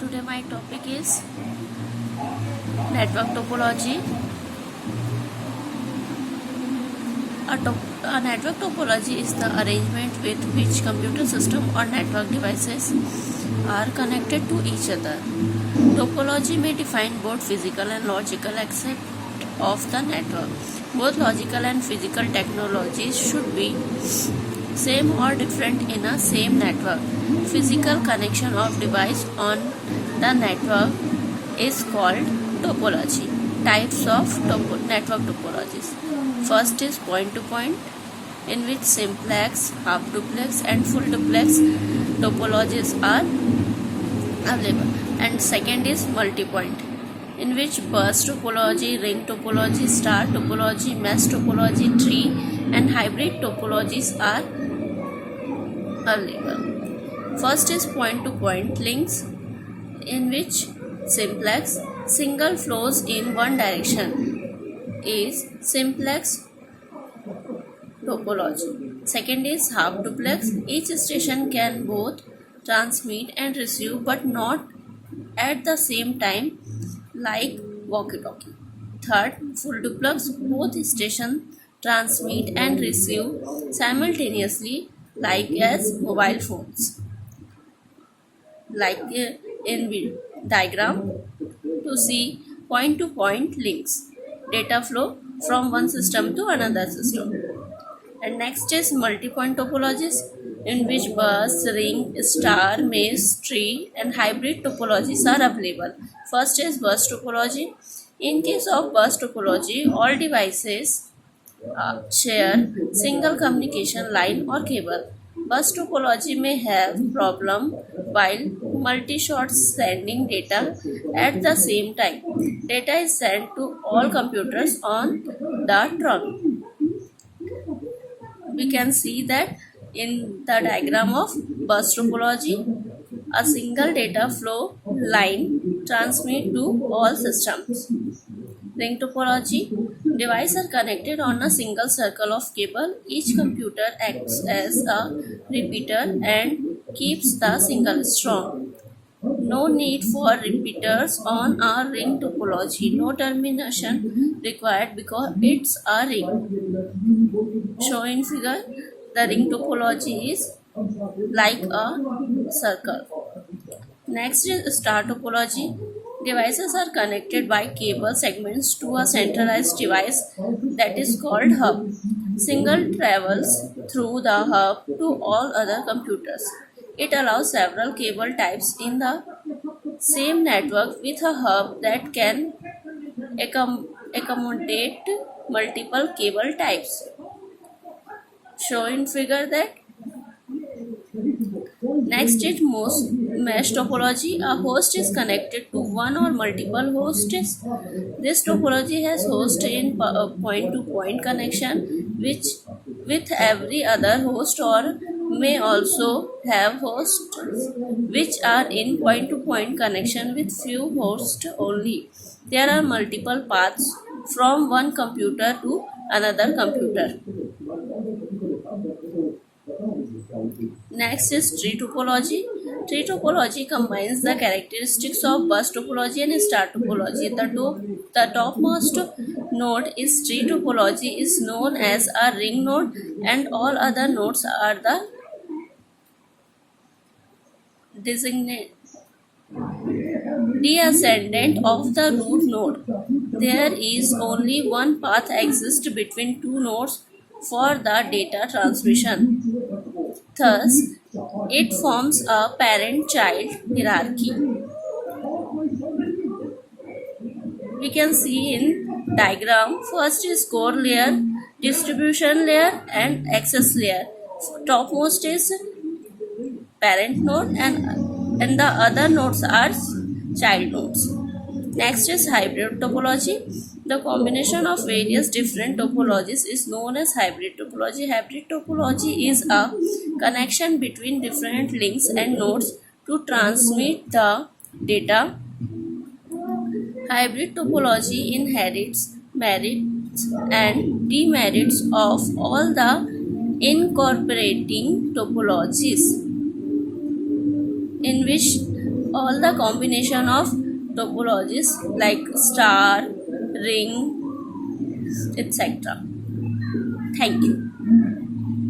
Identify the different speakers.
Speaker 1: Today my topic is network topology. A network topology is the arrangement with which computer system or network devices are connected to each other. Topology may define both physical and logical aspects of the network. Both logical and physical technologies should be same or different in a same network. Physical connection of device on the network is called topology. Types of network topologies. First is point-to-point, in which simplex, half-duplex and full-duplex topologies are available. And second is multi-point, in which bus topology, ring topology, star topology, mesh topology, tree and hybrid topologies are available. First is point-to-point links, in which simplex, single flows in one direction, is simplex topology. Second is half duplex. Each station can both transmit and receive but not at the same time, like walkie-talkie. Third, full duplex. Both stations transmit and receive simultaneously, like as mobile phones. Like in diagram to see point-to-point links, data flow from one system to another system. And next is multi-point topologies, in which bus, ring, star, mesh, tree and hybrid topologies are available. First is bus topology. In case of bus topology, all devices share single communication line or cable. Bus topology may have problem while multi-shots sending data at the same time. Data is sent to all computers on the trunk. We can see that in the diagram of bus topology, a single data flow line transmit to all systems. Ring topology, devices are connected on a single circle of cable. Each computer acts as a repeater and keeps the signal strong. No need for repeaters on a ring topology. No termination required because it's a ring. Shown in figure, the ring topology is like a circle. Next is star topology. Devices are connected by cable segments to a centralized device that is called hub. Signal travels through the hub to all other computers. It allows several cable types in the same network with a hub that can accommodate multiple cable types. Shown in figure that. Next is mesh topology. A host is connected to one or multiple hosts. This topology has host in point-to-point connection which with every other host, or may also have hosts which are in point-to-point connection with few hosts only. There are multiple paths from one computer to another computer. Next is tree topology. Tree topology combines the characteristics of bus topology and star topology. The topmost node is tree topology is known as a ring node, and all other nodes are the descendant of the root node. There is only one path exists between two nodes for the data transmission. Thus, it forms a parent-child hierarchy. We can see in diagram, first is core layer, distribution layer and access layer. Topmost is parent node and the other nodes are child nodes. Next is hybrid topology. The combination of various different topologies is known as hybrid topology. Hybrid topology is a connection between different links and nodes to transmit the data. Hybrid topology inherits merits and demerits of all the incorporating topologies, in which all the combination of topologies like star, ring, etc. Thank you.